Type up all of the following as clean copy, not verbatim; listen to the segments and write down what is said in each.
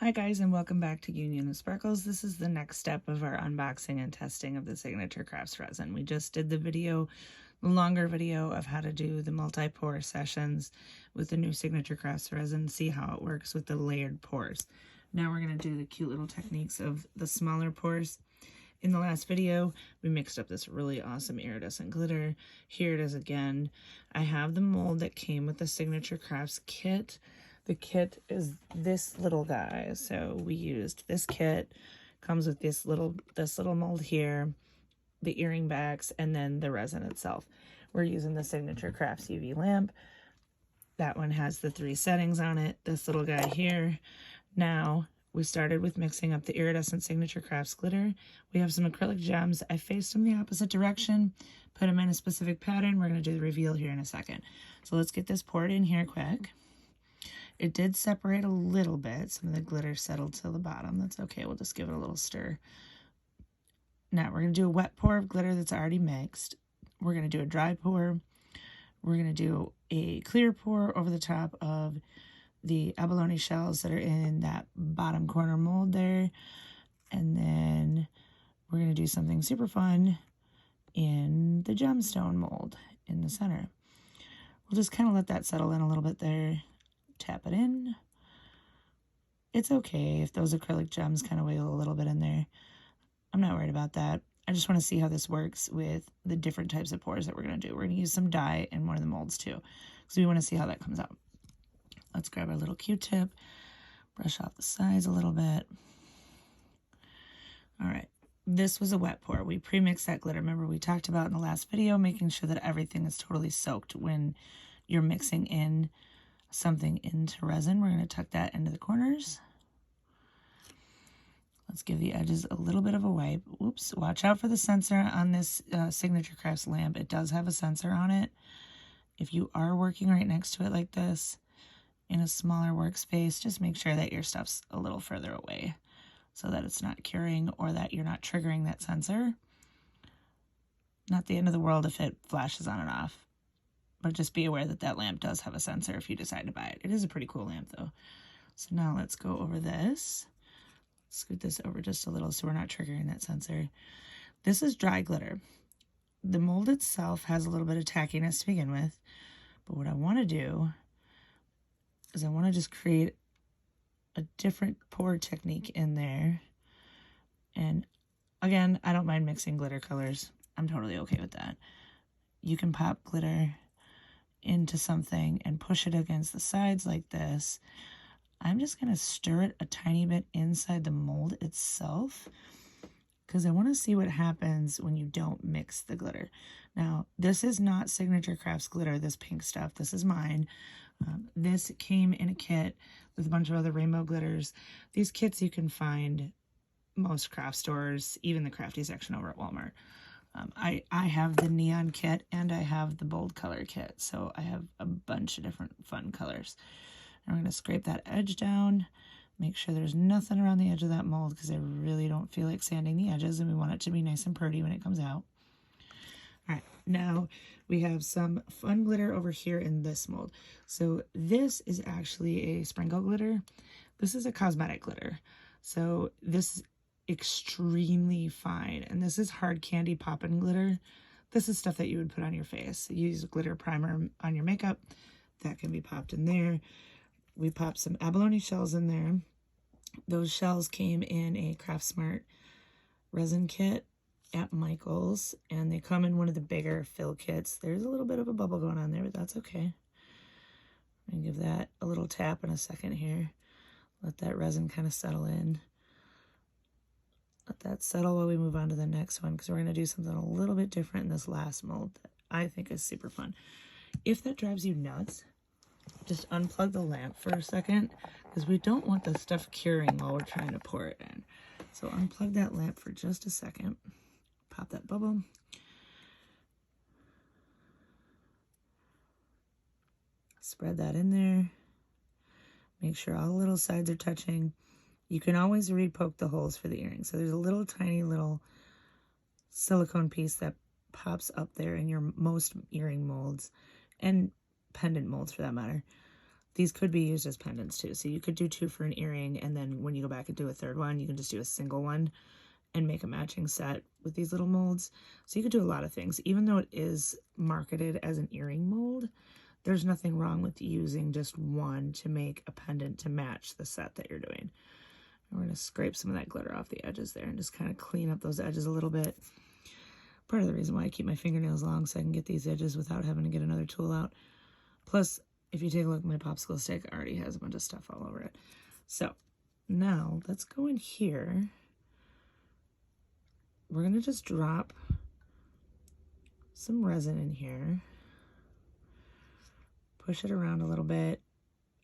Hi guys, and welcome back to Union of Sparkles. This is the next step of our unboxing and testing of the Signature Crafts resin. We just did the longer video of how to do the multi-pour sessions with the new Signature Crafts resin, see how it works with the layered pours. Now we're going to do the cute little techniques of the smaller pours. In the last video, we mixed up this really awesome iridescent glitter. Here it is again. I have the mold that came with the Signature Crafts kit. The kit is this little guy. So we used this kit. Comes with this little mold here, the earring backs, and then the resin itself. We're using the Signature Crafts UV lamp. That one has the 3 settings on it. This little guy here. Now, we started with mixing up the iridescent Signature Crafts glitter. We have some acrylic gems. I faced them the opposite direction, put them in a specific pattern. We're going to do the reveal here in a second. So let's get this poured in here quick. It did separate a little bit. Some of the glitter settled to the bottom. That's okay. We'll just give it a little stir. Now we're going to do a wet pour of glitter that's already mixed. We're going to do a dry pour. We're going to do a clear pour over the top of the abalone shells that are in that bottom corner mold there. And then we're going to do something super fun in the gemstone mold in the center. We'll just kind of let that settle in a little bit there. Tap it in. It's okay if those acrylic gems kind of wiggle a little bit in there. I'm not worried about that. I just want to see how this works with the different types of pours that we're going to do. We're going to use some dye in one of the molds too, because we want to see how that comes out. Let's grab our little Q-tip, brush off the sides a little bit. All right, this was a wet pour. We pre-mixed that glitter. Remember we talked about in the last video, making sure that everything is totally soaked when you're mixing in something into resin. We're going to tuck that into the corners. Let's give the edges a little bit of a wipe. Oops, watch out for the sensor on this Signature Crafts lamp. It does have a sensor on it. If you are working right next to it like this in a smaller workspace, just make sure that your stuff's a little further away so that it's not curing or that you're not triggering that sensor. Not the end of the world if it flashes on and off, but just be aware that that lamp does have a sensor if you decide to buy it. It is a pretty cool lamp though. So now let's go over this. Scoot this over just a little so we're not triggering that sensor. This is dry glitter. The mold itself has a little bit of tackiness to begin with, but what I want to do is I want to just create a different pour technique in there. And again, I don't mind mixing glitter colors. I'm totally okay with that. You can pop glitter into something and push it against the sides like this. I'm just going to stir it a tiny bit inside the mold itself because I want to see what happens when you don't mix the glitter. Now, this is not Signature Crafts glitter, this pink stuff. This is mine. This came in a kit with a bunch of other rainbow glitters. These kits you can find most craft stores, even the crafty section over at Walmart. I have the neon kit and I have the bold color kit, so I have a bunch of different fun colors. And we're going to scrape that edge down, make sure there's nothing around the edge of that mold because I really don't feel like sanding the edges and we want it to be nice and pretty when it comes out. All right, now we have some fun glitter over here in this mold. So this is actually a sprinkle glitter. This is a cosmetic glitter. So this is extremely fine, and this is hard candy poppin' glitter. This is stuff that you would put on your face. You use a glitter primer on your makeup, that can be popped in there. We popped some abalone shells in there. Those shells came in a Craft Smart resin kit at Michael's, and they come in one of the bigger fill kits. There's a little bit of a bubble going on there, but that's okay. I'm gonna give that a little tap in a second here. Let that resin kind of settle in. Let that settle while we move on to the next one, because we're going to do something a little bit different in this last mold that I think is super fun. If that drives you nuts, just unplug the lamp for a second, because we don't want the stuff curing while we're trying to pour it in. So unplug that lamp for just a second. Pop that bubble. Spread that in there. Make sure all the little sides are touching. You can always re-poke the holes for the earrings. So there's a little tiny little silicone piece that pops up there in your most earring molds and pendant molds for that matter. these could be used as pendants too. So you could do 2 for an earring, and then when you go back and do a third one, you can just do a single one and make a matching set with these little molds. So you could do a lot of things. Even though it is marketed as an earring mold, there's nothing wrong with using just one to make a pendant to match the set that you're doing. And we're going to scrape some of that glitter off the edges there and just kind of clean up those edges a little bit. Part of the reason why I keep my fingernails long, so I can get these edges without having to get another tool out. Plus, if you take a look, my popsicle stick already has a bunch of stuff all over it. So now let's go in here. We're going to just drop some resin in here. Push it around a little bit.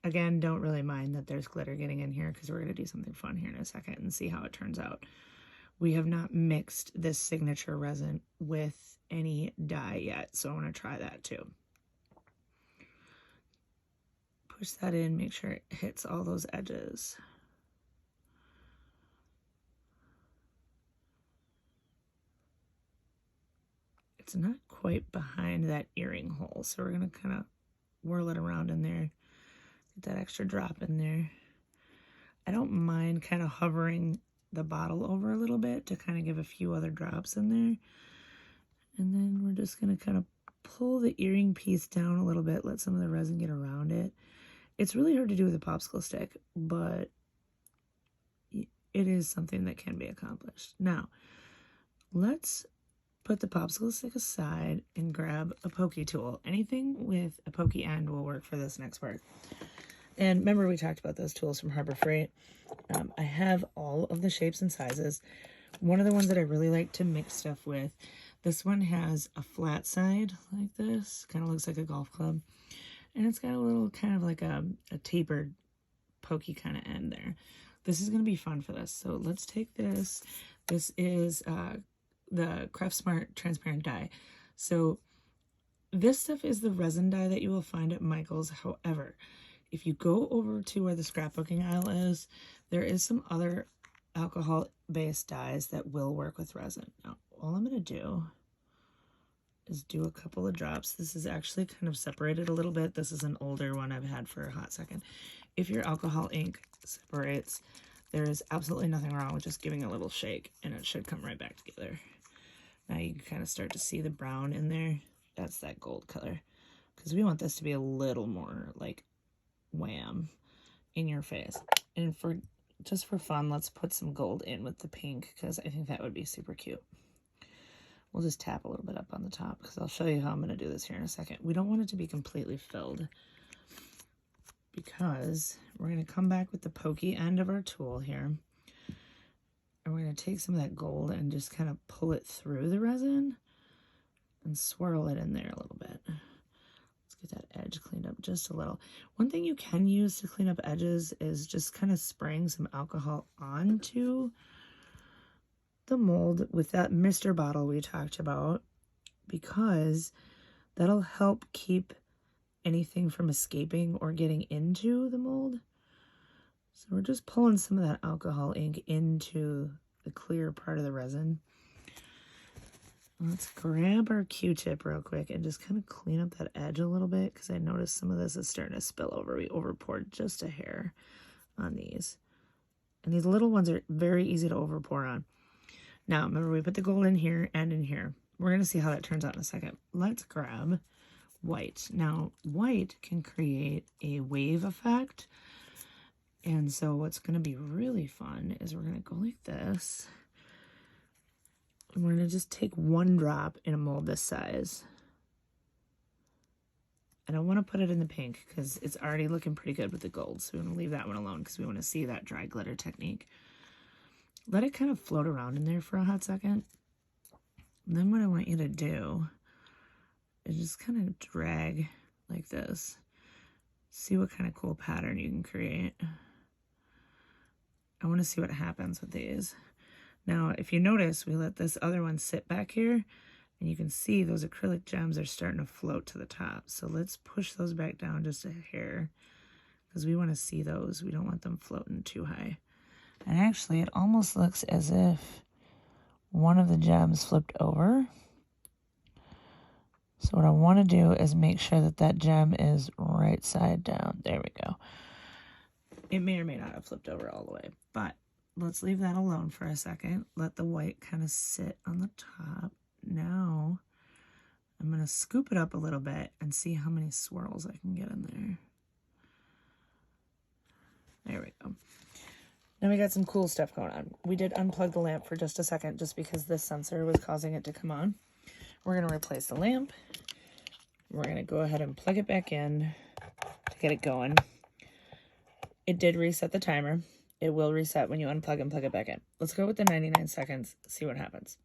Again, don't really mind that there's glitter getting in here because we're going to do something fun here in a second and see how it turns out. We have not mixed this signature resin with any dye yet, so I want to try that too. Push that in, make sure it hits all those edges. It's not quite behind that earring hole, so we're going to kind of whirl it around in there. Get that extra drop in there. I don't mind kind of hovering the bottle over a little bit to kind of give a few other drops in there. And then we're just going to kind of pull the earring piece down a little bit, let some of the resin get around it. It's really hard to do with a popsicle stick, but it is something that can be accomplished. Now, let's put the popsicle stick aside and grab a pokey tool. Anything with a pokey end will work for this next part. And remember, we talked about those tools from Harbor Freight. I have all of the shapes and sizes. One of the ones that I really like to mix stuff with, this one has a flat side like this, kind of looks like a golf club. And it's got a little kind of like a tapered pokey kind of end there. This is going to be fun for this. So let's take this. This is the Craft Smart transparent dye. So this stuff is the resin dye that you will find at Michael's. However, if you go over to where the scrapbooking aisle is, there is some other alcohol-based dyes that will work with resin. Now, all I'm going to do is do a couple of drops. This is actually kind of separated a little bit. This is an older one I've had for a hot second. If your alcohol ink separates, there is absolutely nothing wrong with just giving a little shake, and it should come right back together. Now you can kind of start to see the brown in there. That's that gold color. Because we want this to be a little more like wham in your face. And for just for fun, let's put some gold in with the pink because I think that would be super cute. We'll just tap a little bit up on the top because I'll show you how I'm going to do this here in a second. We don't want it to be completely filled because we're going to come back with the pokey end of our tool here. And we're going to take some of that gold and just kind of pull it through the resin and swirl it in there a little bit. Let's get that edge cleaned up just a little. One thing you can use to clean up edges is just kind of spraying some alcohol onto the mold with that mister bottle we talked about, because that'll help keep anything from escaping or getting into the mold. So we're just pulling some of that alcohol ink into the clear part of the resin. Let's grab our Q-tip real quick and just kind of clean up that edge a little bit because I noticed some of this is starting to spill over. We overpoured just a hair on these. And these little ones are very easy to overpour on. Now, remember, we put the gold in here and in here. We're going to see how that turns out in a second. Let's grab white. Now, white can create a wave effect. And so what's going to be really fun is we're going to go like this. And we're going to just take one drop in a mold this size. And I want to put it in the pink because it's already looking pretty good with the gold. So we're going to leave that one alone because we want to see that dry glitter technique. Let it kind of float around in there for a hot second. And then what I want you to do is just kind of drag like this. See what kind of cool pattern you can create. I want to see what happens with these. Now, if you notice, we let this other one sit back here, and you can see those acrylic gems are starting to float to the top. So let's push those back down just a hair, because we want to see those. We don't want them floating too high. And actually, it almost looks as if one of the gems flipped over. So what I want to do is make sure that that gem is right side down. There we go. It may or may not have flipped over all the way, but let's leave that alone for a second. Let the white kind of sit on the top. Now I'm going to scoop it up a little bit and see how many swirls I can get in there. There we go. Now we got some cool stuff going on. We did unplug the lamp for just a second just because this sensor was causing it to come on. We're going to replace the lamp. We're going to go ahead and plug it back in to get it going. It did reset the timer. It will reset when you unplug and plug it back in. Let's go with the 99 seconds, see what happens.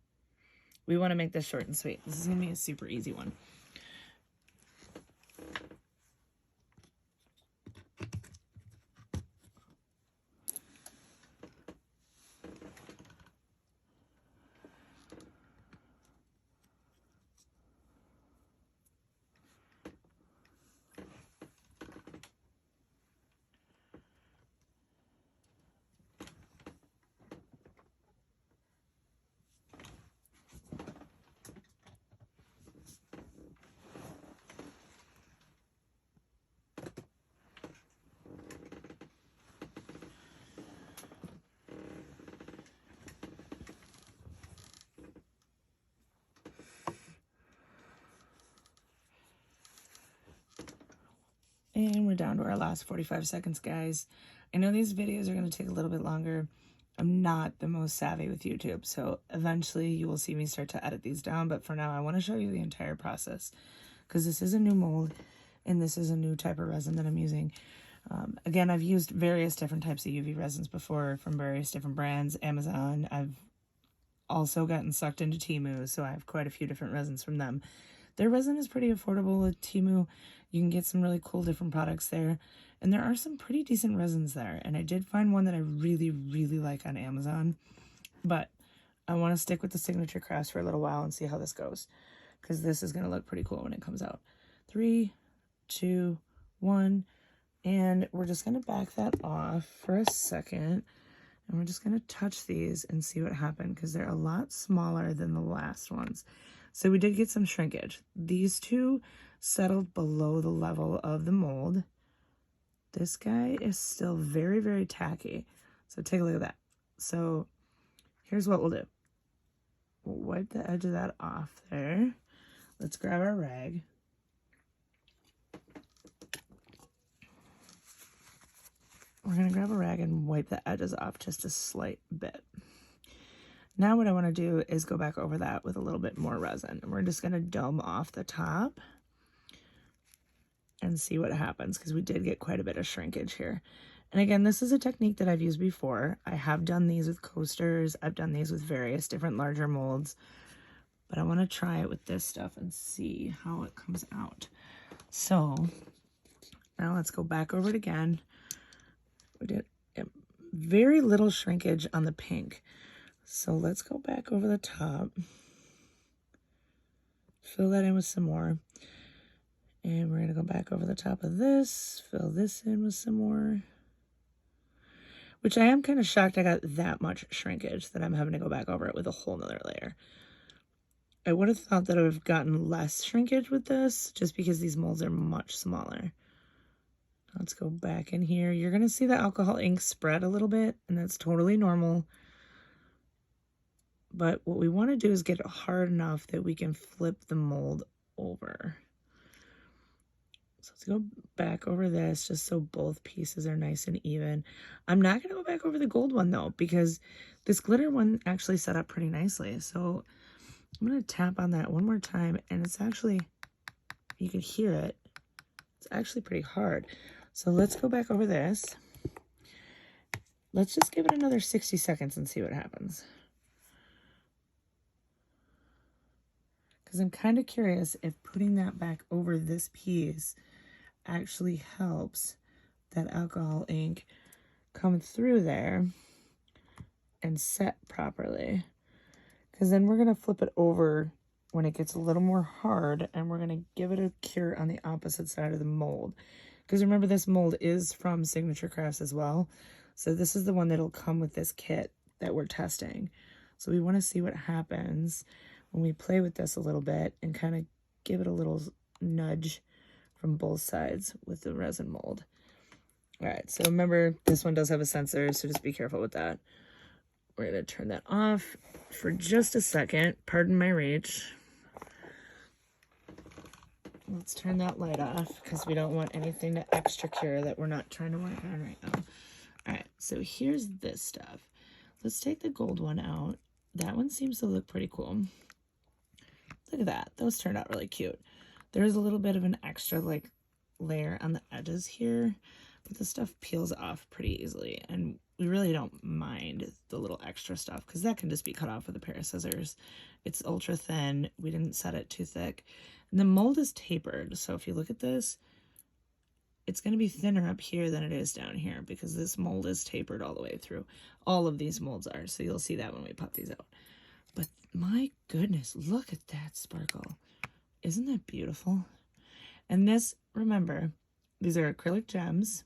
We want to make this short and sweet. This is going to be a super easy one. And we're down to our last 45 seconds, guys. I know these videos are going to take a little bit longer. I'm not the most savvy with YouTube, so eventually you will see me start to edit these down. But for now, I want to show you the entire process because this is a new mold and this is a new type of resin that I'm using. Again, I've used various different types of UV resins before from various different brands, Amazon. I've also gotten sucked into Temu, so I have quite a few different resins from them. Their resin is pretty affordable at Temu. You can get some really cool different products there. And there are some pretty decent resins there. And I did find one that I really, really like on Amazon. But I want to stick with the Signature Crafts for a little while and see how this goes. Because this is going to look pretty cool when it comes out. 3, 2, 1. And we're just going to back that off for a second. And we're just going to touch these and see what happened. Because they're a lot smaller than the last ones. So we did get some shrinkage. These two settled below the level of the mold. This guy is still very, very tacky. So take a look at that. So here's what we'll do. We'll wipe the edge of that off there. Let's grab our rag. We're going to grab a rag and wipe the edges off just a slight bit. Now what I want to do is go back over that with a little bit more resin. And we're just going to dome off the top and see what happens because we did get quite a bit of shrinkage here. And again, this is a technique that I've used before. I have done these with coasters. I've done these with various different larger molds. But I want to try it with this stuff and see how it comes out. So now let's go back over it again. We did very little shrinkage on the pink. So let's go back over the top, fill that in with some more, and we're going to go back over the top of this, fill this in with some more, which I am kind of shocked I got that much shrinkage that I'm having to go back over it with a whole nother layer. I would have thought that I would have gotten less shrinkage with this just because these molds are much smaller. Let's go back in here. You're going to see the alcohol ink spread a little bit, and that's totally normal. But what we want to do is get it hard enough that we can flip the mold over. So let's go back over this just so both pieces are nice and even. I'm not going to go back over the gold one though, because this glitter one actually set up pretty nicely. So I'm going to tap on that one more time, and it's actually, you can hear it. It's actually pretty hard. So let's go back over this. Let's just give it another 60 seconds and see what happens. Because I'm kind of curious if putting that back over this piece actually helps that alcohol ink come through there and set properly. Because then we're going to flip it over when it gets a little more hard, and we're going to give it a cure on the opposite side of the mold. Because remember, this mold is from Signature Crafts as well. So this is the one that'll come with this kit that we're testing. So we want to see what happens when we play with this a little bit and kind of give it a little nudge from both sides with the resin mold. All right, so remember this one does have a sensor, so just be careful with that. We're gonna turn that off for just a second. Pardon my reach. Let's turn that light off because we don't want anything to extra cure that we're not trying to work on right now. All right, so here's this stuff. Let's take the gold one out. That one seems to look pretty cool. Look at that. Those turned out really cute. There's a little bit of an extra like layer on the edges here, but the stuff peels off pretty easily, and we really don't mind the little extra stuff because that can just be cut off with a pair of scissors. It's ultra thin. We didn't set it too thick. And the mold is tapered, so if you look at this, it's going to be thinner up here than it is down here because this mold is tapered all the way through. All of these molds are, so you'll see that when we pop these out. But my goodness, look at that sparkle. Isn't that beautiful? And this, remember, these are acrylic gems,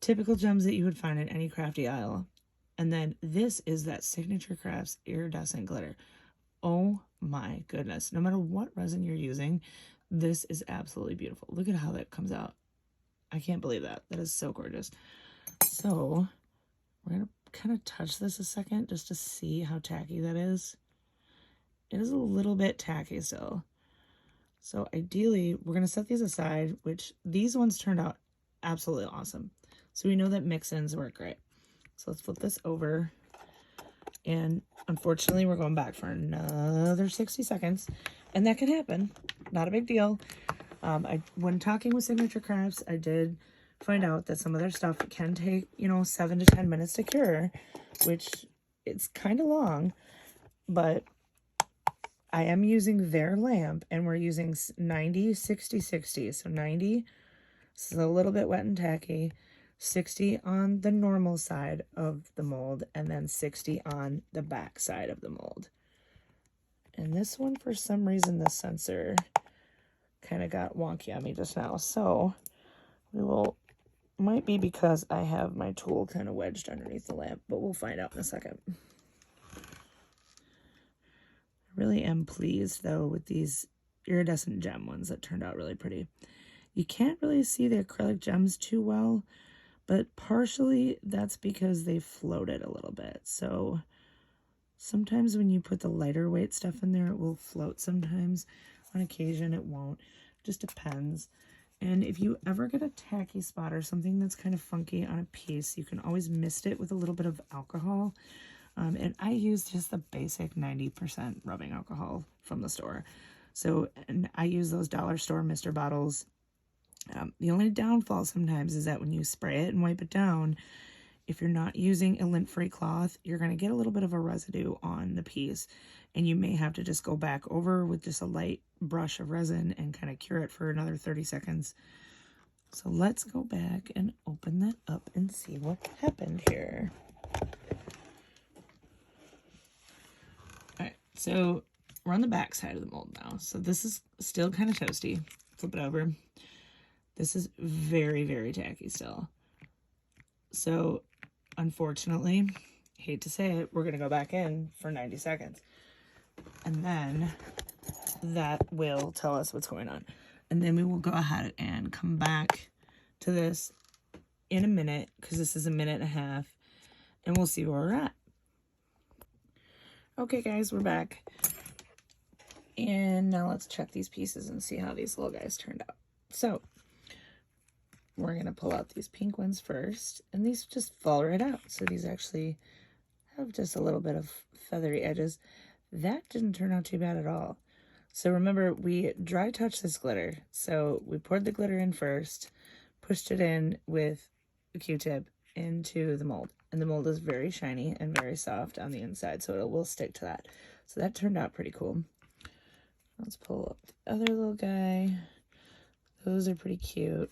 typical gems that you would find in any crafty aisle. And then this is that Signature Crafts iridescent glitter. Oh my goodness. No matter what resin you're using, this is absolutely beautiful. Look at how that comes out. I can't believe that. That is so gorgeous. So we're going to kind of touch this a second just to see how tacky that is. It is a little bit tacky still. So ideally, we're going to set these aside, which these ones turned out absolutely awesome. So we know that mix-ins work great. So let's flip this over. And unfortunately, we're going back for another 60 seconds. And that can happen. Not a big deal. When talking with Signature Crafts, I did find out that some of their stuff can take, 7 to 10 minutes to cure, which it's kind of long, but I am using their lamp, and we're using 90, 60, 60. So 90, this is a little bit wet and tacky, 60 on the normal side of the mold, and then 60 on the back side of the mold. And this one, for some reason, the sensor kind of got wonky on me just now. So might be because I have my tool kind of wedged underneath the lamp, but we'll find out in a second. I really am pleased, though, with these iridescent gem ones that turned out really pretty. You can't really see the acrylic gems too well, but partially that's because they floated a little bit. So sometimes when you put the lighter weight stuff in there, it will float sometimes. On occasion, it won't. Just depends. And if you ever get a tacky spot or something that's kind of funky on a piece, you can always mist it with a little bit of alcohol. And I use just the basic 90% rubbing alcohol from the store. So, and I use those dollar store mister bottles. The only downfall sometimes is that when you spray it and wipe it down, if you're not using a lint-free cloth, you're going to get a little bit of a residue on the piece. And you may have to just go back over with just a light brush of resin and kind of cure it for another 30 seconds. So let's go back and open that up and see what happened here. Alright, so we're on the back side of the mold now. So this is still kind of toasty. Flip it over. This is very, very tacky still. So unfortunately, hate to say it, we're going to go back in for 90 seconds. And then that will tell us what's going on. And then we will go ahead and come back to this in a minute, because this is a minute and a half, and we'll see where we're at. Okay, guys, we're back. And now let's check these pieces and see how these little guys turned out. So we're going to pull out these pink ones first, and these just fall right out. So these actually have just a little bit of feathery edges. That didn't turn out too bad at all. So remember, we dry touched this glitter. So we poured the glitter in first, pushed it in with a Q-tip into the mold. And the mold is very shiny and very soft on the inside, so it will stick to that. So that turned out pretty cool. Let's pull up the other little guy. Those are pretty cute.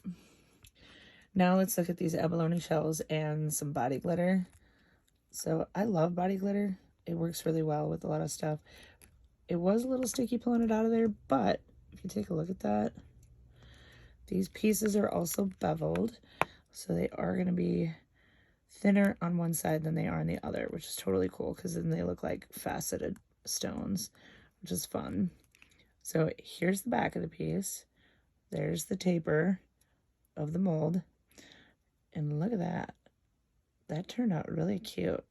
Now let's look at these abalone shells and some body glitter. So I love body glitter. It works really well with a lot of stuff. It was a little sticky pulling it out of there, but if you take a look at that, these pieces are also beveled. So they are going to be thinner on one side than they are on the other, which is totally cool because then they look like faceted stones, which is fun. So here's the back of the piece. There's the taper of the mold. And look at that. That turned out really cute.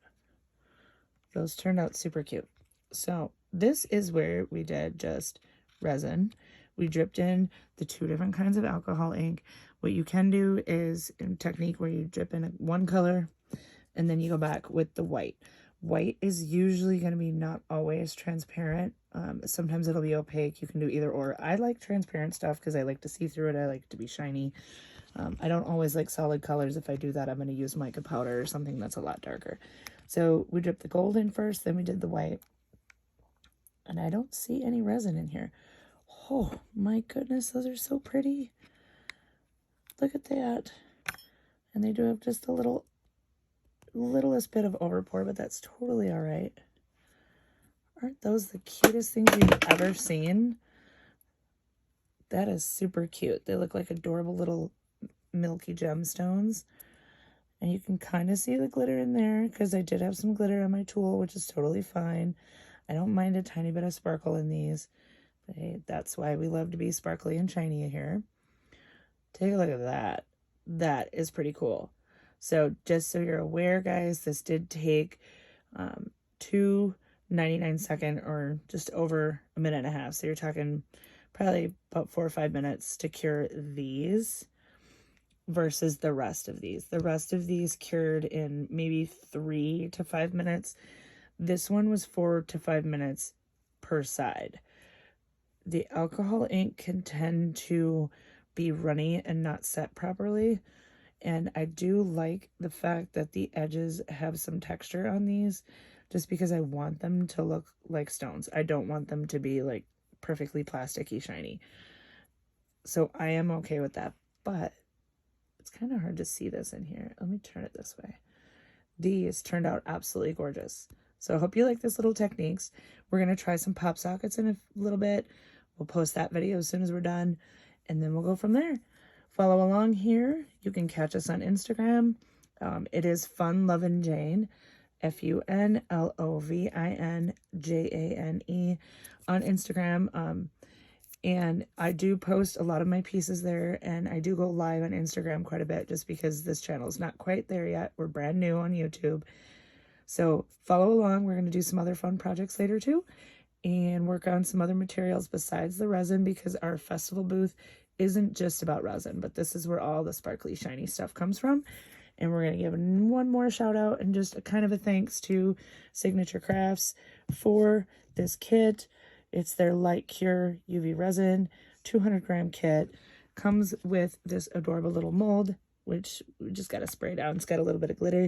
Those turned out super cute. So this is where we did just resin. We dripped in the 2 different kinds of alcohol ink. What you can do is a technique where you drip in one color and then you go back with the white. White is usually going to be not always transparent. Sometimes it'll be opaque. You can do either or. I like transparent stuff because I like to see through it. I like it to be shiny. I don't always like solid colors. If I do that, I'm going to use mica powder or something that's a lot darker. So we dripped the gold in first, then we did the white. And I don't see any resin in here. Oh my goodness, those are so pretty. Look at that. And they do have just a littlest bit of overpour, but that's totally all right. Aren't those the cutest things you've ever seen? That is super cute. They look like adorable little milky gemstones. And you can kind of see the glitter in there because I did have some glitter on my tool, which is totally fine. I don't mind a tiny bit of sparkle in these. But hey, that's why we love to be sparkly and shiny here. Take a look at that. That is pretty cool. So just so you're aware, guys, this did take 2 99-second or just over a minute and a half. So you're talking probably about 4 or 5 minutes to cure these versus the rest of these. The rest of these cured in maybe 3 to 5 minutes. This one was 4 to 5 minutes per side. The alcohol ink can tend to be runny and not set properly. And I do like the fact that the edges have some texture on these just because I want them to look like stones. I don't want them to be like perfectly plasticky shiny. So I am okay with that, but it's kind of hard to see this in here. Let me turn it this way. These turned out absolutely gorgeous. So I hope you like this little techniques. We're going to try some pop sockets in a little bit. We'll post that video as soon as we're done, and then we'll go from there. Follow along here. You can catch us on Instagram. It is Fun Lovin' Jane, FUNLOVINJANE on Instagram. And I do post a lot of my pieces there, and I do go live on Instagram quite a bit just because this channel is not quite there yet. We're brand new on YouTube. So follow along. We're going to do some other fun projects later too, and work on some other materials besides the resin, because our festival booth isn't just about resin, but this is where all the sparkly, shiny stuff comes from. And we're going to give one more shout out and just a kind of a thanks to Signature Crafts for this kit. It's their Light Cure UV Resin 200-gram kit. Comes with this adorable little mold, which we just got to spray down. It's got a little bit of glitter.